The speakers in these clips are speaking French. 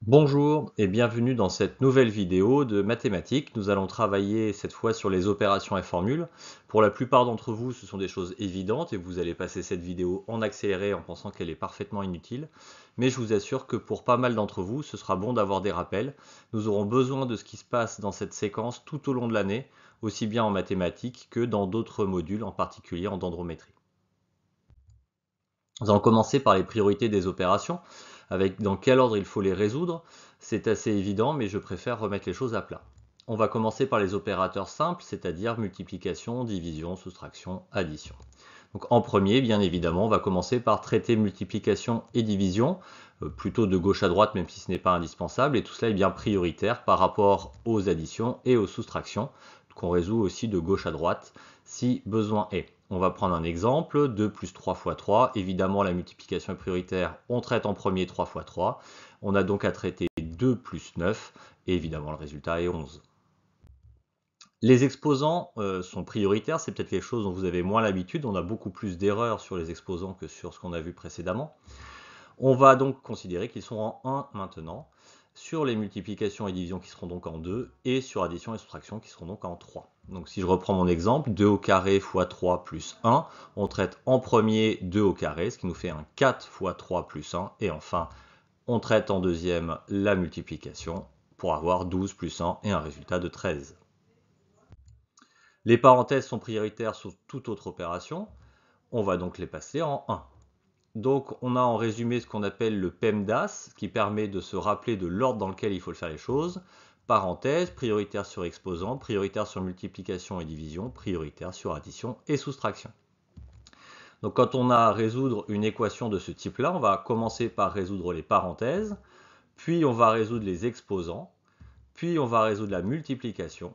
Bonjour et bienvenue dans cette nouvelle vidéo de mathématiques. Nous allons travailler cette fois sur les opérations et formules. Pour la plupart d'entre vous, ce sont des choses évidentes et vous allez passer cette vidéo en accéléré en pensant qu'elle est parfaitement inutile. Mais je vous assure que pour pas mal d'entre vous, ce sera bon d'avoir des rappels. Nous aurons besoin de ce qui se passe dans cette séquence tout au long de l'année, aussi bien en mathématiques que dans d'autres modules, en particulier en dendrométrie. Nous allons commencer par les priorités des opérations, avec dans quel ordre il faut les résoudre. C'est assez évident, mais je préfère remettre les choses à plat. On va commencer par les opérateurs simples, c'est-à-dire multiplication, division, soustraction, addition. Donc en premier, bien évidemment, on va commencer par traiter multiplication et division, plutôt de gauche à droite, même si ce n'est pas indispensable, et tout cela est bien prioritaire par rapport aux additions et aux soustractions, qu'on résout aussi de gauche à droite si besoin est. On va prendre un exemple, 2 plus 3 fois 3, évidemment la multiplication est prioritaire, on traite en premier 3 fois 3, on a donc à traiter 2 plus 9, et évidemment le résultat est 11. Les exposants sont prioritaires, c'est peut-être quelque chose dont vous avez moins l'habitude, on a beaucoup plus d'erreurs sur les exposants que sur ce qu'on a vu précédemment. On va donc considérer qu'ils sont en 1 maintenant, sur les multiplications et divisions qui seront donc en 2, et sur addition et soustraction qui seront donc en 3. Donc si je reprends mon exemple, 2 au carré fois 3 plus 1, on traite en premier 2 au carré, ce qui nous fait un 4 fois 3 plus 1, et enfin on traite en deuxième la multiplication pour avoir 12 plus 1 et un résultat de 13. Les parenthèses sont prioritaires sur toute autre opération, on va donc les passer en 1. Donc on a en résumé ce qu'on appelle le PEMDAS, qui permet de se rappeler de l'ordre dans lequel il faut faire les choses. Parenthèse, prioritaire sur exposant, prioritaire sur multiplication et division, prioritaire sur addition et soustraction. Donc quand on a à résoudre une équation de ce type-là, on va commencer par résoudre les parenthèses, puis on va résoudre les exposants, puis on va résoudre la multiplication,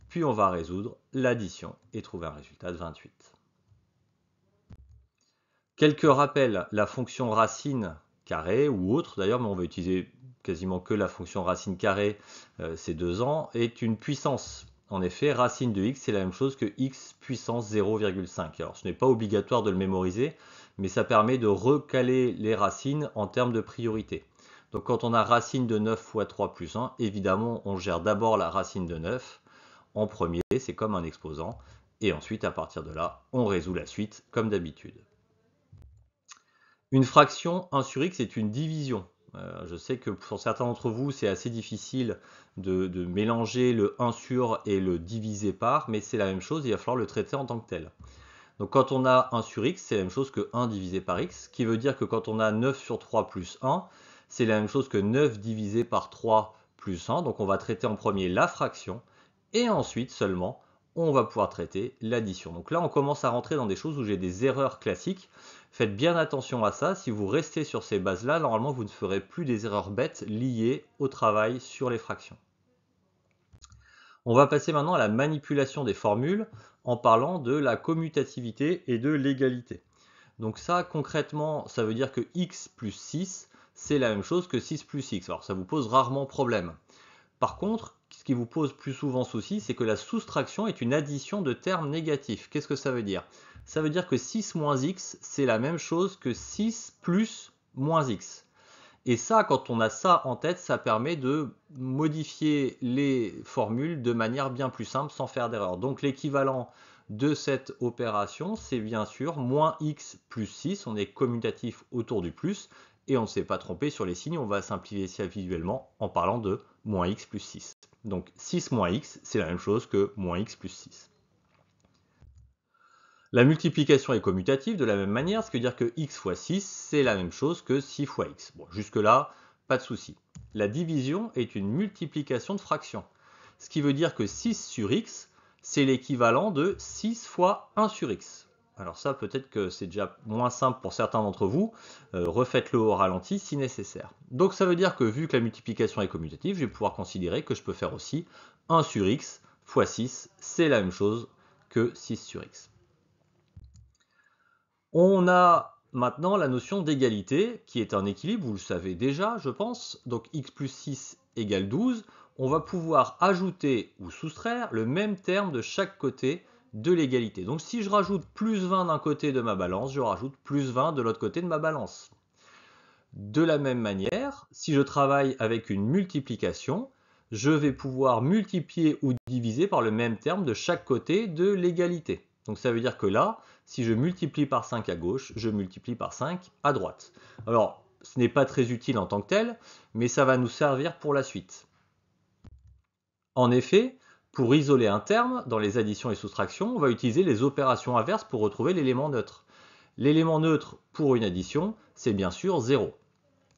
puis on va résoudre l'addition et trouver un résultat de 28. Quelques rappels, la fonction racine carrée ou autre d'ailleurs, mais on va utiliser quasiment que la fonction racine carrée ces 2 ans, est une puissance. En effet, racine de x, c'est la même chose que x puissance 0,5. Alors ce n'est pas obligatoire de le mémoriser, mais ça permet de recaler les racines en termes de priorité. Donc quand on a racine de 9 fois 3 plus 1, évidemment on gère d'abord la racine de 9 en premier, c'est comme un exposant, et ensuite à partir de là, on résout la suite comme d'habitude. Une fraction 1 sur x est une division. Je sais que pour certains d'entre vous, c'est assez difficile de mélanger le 1 sur et le diviser par, mais c'est la même chose, il va falloir le traiter en tant que tel. Donc quand on a 1 sur x, c'est la même chose que 1 divisé par x, ce qui veut dire que quand on a 9 sur 3 plus 1, c'est la même chose que 9 divisé par 3 plus 1. Donc on va traiter en premier la fraction, et ensuite seulement, on va pouvoir traiter l'addition. Donc là, on commence à rentrer dans des choses où j'ai des erreurs classiques. Faites bien attention à ça. Si vous restez sur ces bases-là, normalement, vous ne ferez plus des erreurs bêtes liées au travail sur les fractions. On va passer maintenant à la manipulation des formules en parlant de la commutativité et de l'égalité. Donc ça, concrètement, ça veut dire que x plus 6, c'est la même chose que 6 plus x. Alors ça vous pose rarement problème. Par contre, ce qui vous pose plus souvent souci, c'est que la soustraction est une addition de termes négatifs. Qu'est-ce que ça veut dire? Ça veut dire que 6 moins x, c'est la même chose que 6 plus moins x. Et ça, quand on a ça en tête, ça permet de modifier les formules de manière bien plus simple sans faire d'erreur. Donc l'équivalent de cette opération, c'est bien sûr moins x plus 6, on est commutatif autour du plus, et on ne s'est pas trompé sur les signes, on va simplifier ça visuellement en parlant de moins x plus 6. Donc 6 moins x, c'est la même chose que moins x plus 6. La multiplication est commutative de la même manière, ce qui veut dire que x fois 6, c'est la même chose que 6 fois x. Bon, jusque-là, pas de souci. La division est une multiplication de fractions, ce qui veut dire que 6 sur x, c'est l'équivalent de 6 fois 1 sur x. Alors ça, peut-être que c'est déjà moins simple pour certains d'entre vous. Refaites-le au ralenti si nécessaire. Donc ça veut dire que vu que la multiplication est commutative, je vais pouvoir considérer que je peux faire aussi 1 sur x fois 6, c'est la même chose que 6 sur x. On a maintenant la notion d'égalité, qui est un équilibre, vous le savez déjà, je pense. Donc x plus 6 égale 12. On va pouvoir ajouter ou soustraire le même terme de chaque côté de l'égalité. Donc si je rajoute plus 20 d'un côté de ma balance, je rajoute plus 20 de l'autre côté de ma balance. De la même manière, si je travaille avec une multiplication, je vais pouvoir multiplier ou diviser par le même terme de chaque côté de l'égalité. Donc ça veut dire que là, si je multiplie par 5 à gauche, je multiplie par 5 à droite. Alors, ce n'est pas très utile en tant que tel, mais ça va nous servir pour la suite. En effet, pour isoler un terme, dans les additions et soustractions, on va utiliser les opérations inverses pour retrouver l'élément neutre. L'élément neutre pour une addition, c'est bien sûr 0.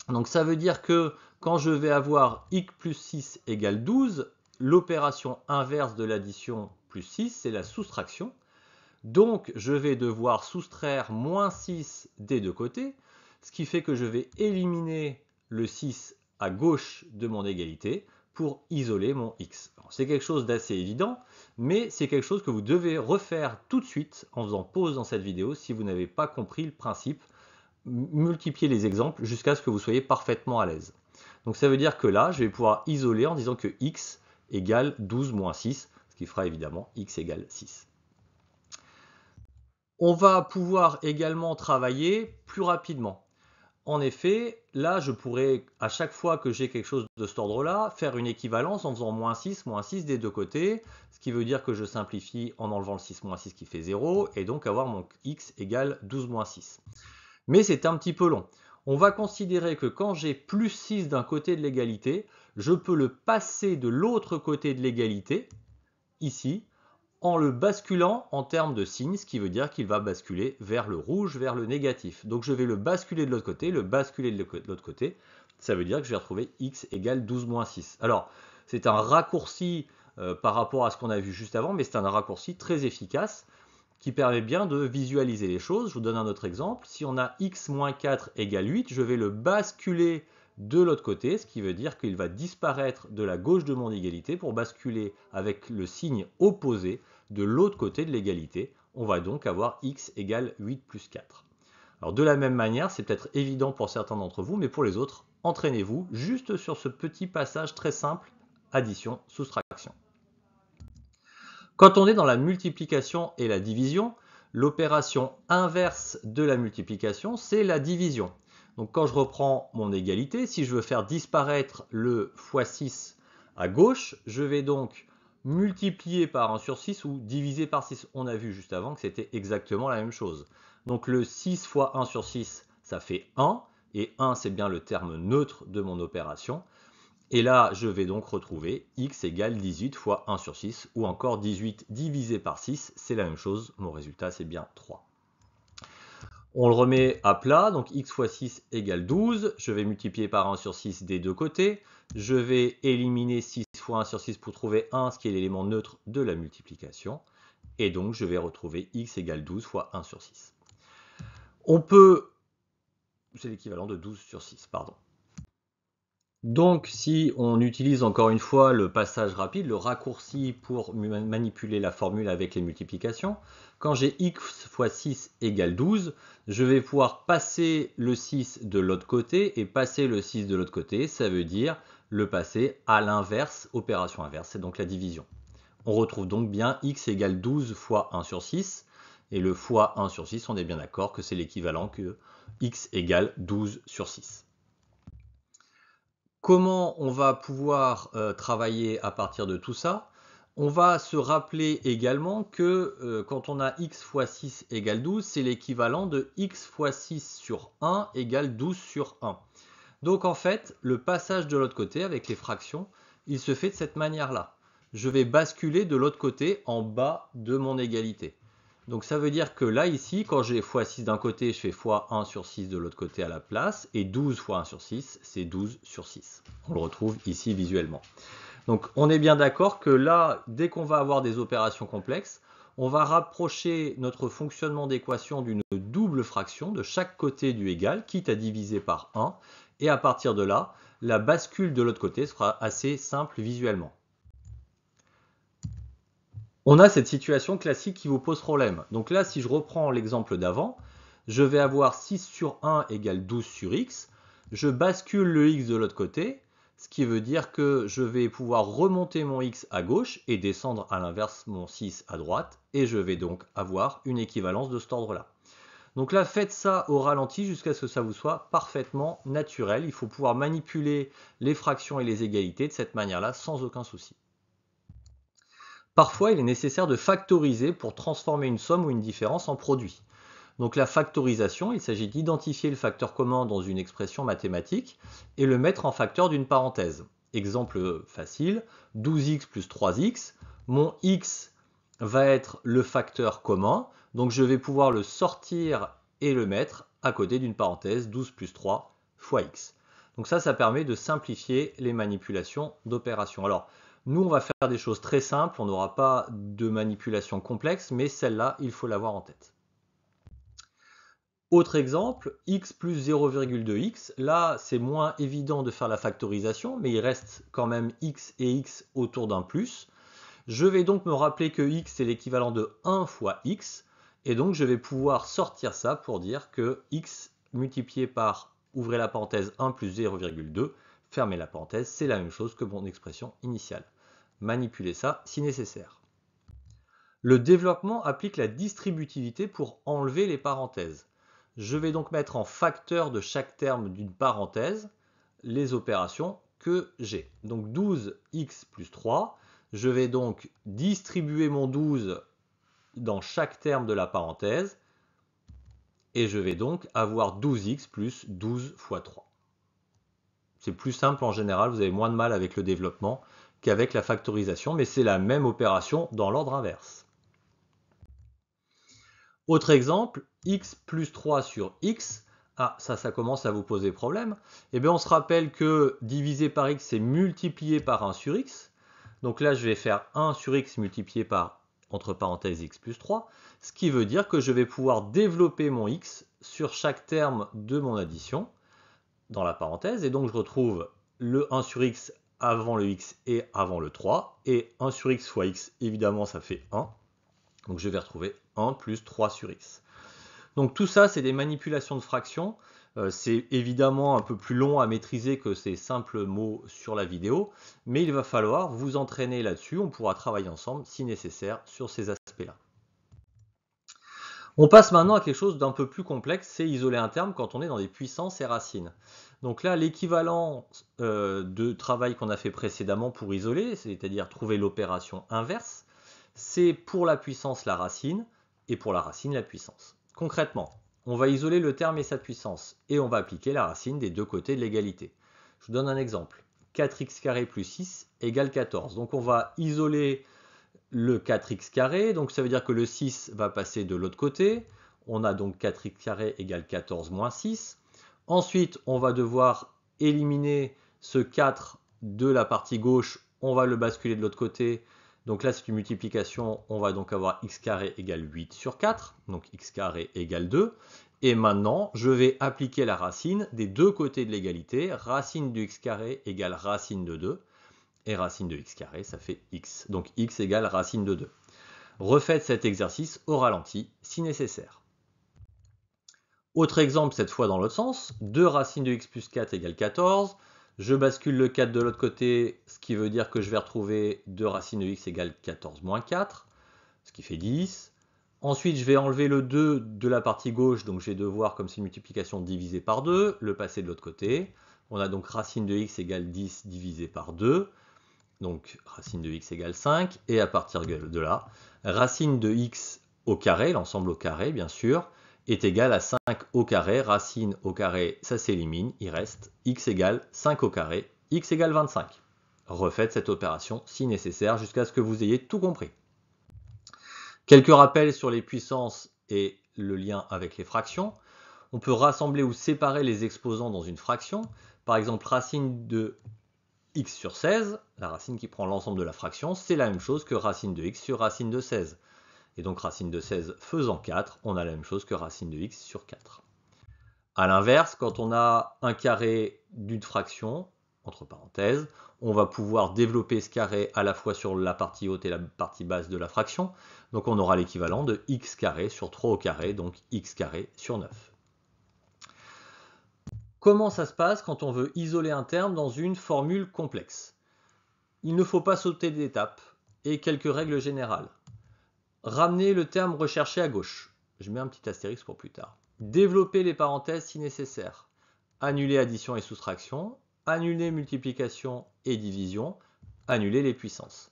Donc ça veut dire que quand je vais avoir x plus 6 égale 12, l'opération inverse de l'addition plus 6, c'est la soustraction. Donc je vais devoir soustraire moins 6 des deux côtés, ce qui fait que je vais éliminer le 6 à gauche de mon égalité pour isoler mon x. C'est quelque chose d'assez évident, mais c'est quelque chose que vous devez refaire tout de suite en faisant pause dans cette vidéo si vous n'avez pas compris le principe. Multiplier les exemples jusqu'à ce que vous soyez parfaitement à l'aise. Donc ça veut dire que là, je vais pouvoir isoler en disant que x égale 12 moins 6, ce qui fera évidemment x égale 6. On va pouvoir également travailler plus rapidement. En effet, là, je pourrais, à chaque fois que j'ai quelque chose de cet ordre-là, faire une équivalence en faisant moins 6 des deux côtés, ce qui veut dire que je simplifie en enlevant le 6 moins 6 qui fait 0, et donc avoir mon x égale 12 moins 6. Mais c'est un petit peu long. On va considérer que quand j'ai plus 6 d'un côté de l'égalité, je peux le passer de l'autre côté de l'égalité, ici, en le basculant en termes de signe, ce qui veut dire qu'il va basculer vers le rouge, vers le négatif. Donc je vais le basculer de l'autre côté, le basculer de l'autre côté. Ça veut dire que je vais retrouver x égale 12 moins 6. Alors, c'est un raccourci par rapport à ce qu'on a vu juste avant, mais c'est un raccourci très efficace qui permet bien de visualiser les choses. Je vous donne un autre exemple. Si on a x moins 4 égale 8, je vais le basculer de l'autre côté, ce qui veut dire qu'il va disparaître de la gauche de mon égalité pour basculer avec le signe opposé de l'autre côté de l'égalité. On va donc avoir x égale 8 plus 4. Alors de la même manière, c'est peut-être évident pour certains d'entre vous, mais pour les autres, entraînez-vous juste sur ce petit passage très simple, addition, soustraction. Quand on est dans la multiplication et la division, l'opération inverse de la multiplication, c'est la division. Donc quand je reprends mon égalité, si je veux faire disparaître le x6 à gauche, je vais donc multiplier par 1 sur 6 ou diviser par 6. On a vu juste avant que c'était exactement la même chose. Donc le 6 fois 1 sur 6, ça fait 1. Et 1, c'est bien le terme neutre de mon opération. Et là, je vais donc retrouver x égale 18 fois 1 sur 6, ou encore 18 divisé par 6, c'est la même chose, mon résultat c'est bien 3. On le remet à plat, donc x fois 6 égale 12, je vais multiplier par 1 sur 6 des deux côtés, je vais éliminer 6 fois 1 sur 6 pour trouver 1, ce qui est l'élément neutre de la multiplication, et donc je vais retrouver x égale 12 fois 1 sur 6. On peut, c'est l'équivalent de 12 sur 6, pardon. Donc si on utilise encore une fois le passage rapide, le raccourci pour manipuler la formule avec les multiplications, quand j'ai x fois 6 égale 12, je vais pouvoir passer le 6 de l'autre côté, et passer le 6 de l'autre côté, ça veut dire le passer à l'inverse, opération inverse, c'est donc la division. On retrouve donc bien x égale 12 fois 1 sur 6, et le fois 1 sur 6, on est bien d'accord que c'est l'équivalent que x égale 12 sur 6. Comment on va pouvoir travailler à partir de tout ça? On va se rappeler également que quand on a x fois 6 égale 12, c'est l'équivalent de x fois 6 sur 1 égale 12 sur 1. Donc en fait, le passage de l'autre côté avec les fractions, il se fait de cette manière-là. Je vais basculer de l'autre côté en bas de mon égalité. Donc ça veut dire que là, ici, quand j'ai x6 d'un côté, je fais x1 sur 6 de l'autre côté à la place, et 12 fois 1 sur 6, c'est 12 sur 6. On le retrouve ici visuellement. Donc on est bien d'accord que là, dès qu'on va avoir des opérations complexes, on va rapprocher notre fonctionnement d'équation d'une double fraction de chaque côté du égal, quitte à diviser par 1, et à partir de là, la bascule de l'autre côté sera assez simple visuellement. On a cette situation classique qui vous pose problème. Donc là, si je reprends l'exemple d'avant, je vais avoir 6 sur 1 égale 12 sur x. Je bascule le x de l'autre côté, ce qui veut dire que je vais pouvoir remonter mon x à gauche et descendre à l'inverse mon 6 à droite. Et je vais donc avoir une équivalence de cet ordre-là. Donc là, faites ça au ralenti jusqu'à ce que ça vous soit parfaitement naturel. Il faut pouvoir manipuler les fractions et les égalités de cette manière-là sans aucun souci. Parfois, il est nécessaire de factoriser pour transformer une somme ou une différence en produit. Donc la factorisation, il s'agit d'identifier le facteur commun dans une expression mathématique et le mettre en facteur d'une parenthèse. Exemple facile, 12x plus 3x, mon x va être le facteur commun, donc je vais pouvoir le sortir et le mettre à côté d'une parenthèse 12 plus 3 fois x. Donc ça permet de simplifier les manipulations d'opérations. Alors, nous, on va faire des choses très simples, on n'aura pas de manipulation complexe, mais celle-là, il faut l'avoir en tête. Autre exemple, x plus 0,2x. Là, c'est moins évident de faire la factorisation, mais il reste quand même x et x autour d'un plus. Je vais donc me rappeler que x est l'équivalent de 1 fois x, et donc je vais pouvoir sortir ça pour dire que x multiplié par, ouvrez la parenthèse, 1 plus 0,2, fermez la parenthèse, c'est la même chose que mon expression initiale. Manipulez ça si nécessaire. Le développement applique la distributivité pour enlever les parenthèses. Je vais donc mettre en facteur de chaque terme d'une parenthèse les opérations que j'ai. Donc 12x plus 3, je vais donc distribuer mon 12 dans chaque terme de la parenthèse et je vais donc avoir 12x plus 12 fois 3. C'est plus simple en général, vous avez moins de mal avec le développement qu'avec la factorisation, mais c'est la même opération dans l'ordre inverse. Autre exemple, x plus 3 sur x. Ah, ça commence à vous poser problème. Eh bien, on se rappelle que diviser par x, c'est multiplier par 1 sur x. Donc là, je vais faire 1 sur x multiplié par, entre parenthèses, x plus 3. Ce qui veut dire que je vais pouvoir développer mon x sur chaque terme de mon addition dans la parenthèse. Et donc, je retrouve le 1 sur x avant le x et avant le 3. Et 1 sur x fois x, évidemment, ça fait 1. Donc je vais retrouver 1 plus 3 sur x. Donc tout ça, c'est des manipulations de fractions. C'est évidemment un peu plus long à maîtriser que ces simples mots sur la vidéo, mais il va falloir vous entraîner là-dessus. On pourra travailler ensemble, si nécessaire, sur ces aspects-là. On passe maintenant à quelque chose d'un peu plus complexe, c'est isoler un terme quand on est dans des puissances et racines. Donc là, l'équivalent de travail qu'on a fait précédemment pour isoler, c'est-à-dire trouver l'opération inverse, c'est pour la puissance la racine et pour la racine la puissance. Concrètement, on va isoler le terme et sa puissance et on va appliquer la racine des deux côtés de l'égalité. Je vous donne un exemple. 4x carré plus 6 égale 14. Donc on va isoler le 4x carré, donc ça veut dire que le 6 va passer de l'autre côté. On a donc 4x carré égale 14 moins 6. Ensuite, on va devoir éliminer ce 4 de la partie gauche. On va le basculer de l'autre côté. Donc là, c'est une multiplication. On va donc avoir x carré égale 8 sur 4. Donc x carré égale 2. Et maintenant, je vais appliquer la racine des deux côtés de l'égalité. Racine de x carré égale racine de 2. Et racine de x carré, ça fait x. Donc x égale racine de 2. Refaites cet exercice au ralenti si nécessaire. Autre exemple, cette fois dans l'autre sens. 2 racine de x plus 4 égale 14. Je bascule le 4 de l'autre côté, ce qui veut dire que je vais retrouver 2 racine de x égale 14 moins 4, ce qui fait 10. Ensuite, je vais enlever le 2 de la partie gauche, donc je vais devoir, comme c'est une multiplication, diviser par 2, le passer de l'autre côté. On a donc racine de x égale 10 divisé par 2, donc racine de x égale 5, et à partir de là, racine de x au carré, l'ensemble au carré bien sûr, est égal à 5 au carré, racine au carré, ça s'élimine, il reste x égale 5 au carré, x égale 25. Refaites cette opération si nécessaire jusqu'à ce que vous ayez tout compris. Quelques rappels sur les puissances et le lien avec les fractions. On peut rassembler ou séparer les exposants dans une fraction. Par exemple, racine de x sur 16, la racine qui prend l'ensemble de la fraction, c'est la même chose que racine de x sur racine de 16. Et donc racine de 16 faisant 4, on a la même chose que racine de x sur 4. A l'inverse, quand on a un carré d'une fraction, entre parenthèses, on va pouvoir développer ce carré à la fois sur la partie haute et la partie basse de la fraction. Donc on aura l'équivalent de x carré sur 3 au carré, donc x carré sur 9. Comment ça se passe quand on veut isoler un terme dans une formule complexe? Il ne faut pas sauter d'étape et quelques règles générales. Ramener le terme recherché à gauche. Je mets un petit astérix pour plus tard. développer les parenthèses si nécessaire, annuler addition et soustraction, annuler multiplication et division, annuler les puissances.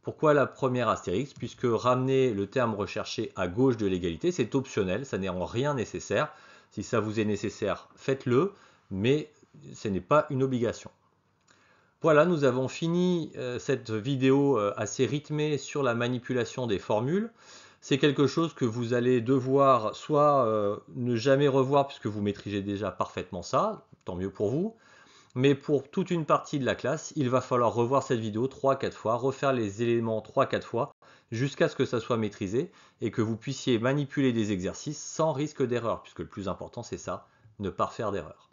Pourquoi la première astérix? Puisque ramener le terme recherché à gauche de l'égalité, c'est optionnel, ça n'est en rien nécessaire. Si ça vous est nécessaire, faites-le, mais ce n'est pas une obligation. Voilà, nous avons fini cette vidéo assez rythmée sur la manipulation des formules. C'est quelque chose que vous allez devoir soit ne jamais revoir puisque vous maîtrisez déjà parfaitement ça, tant mieux pour vous. Mais pour toute une partie de la classe, il va falloir revoir cette vidéo 3-4 fois, refaire les éléments 3-4 fois, jusqu'à ce que ça soit maîtrisé et que vous puissiez manipuler des exercices sans risque d'erreur, puisque le plus important c'est ça, ne pas faire d'erreur.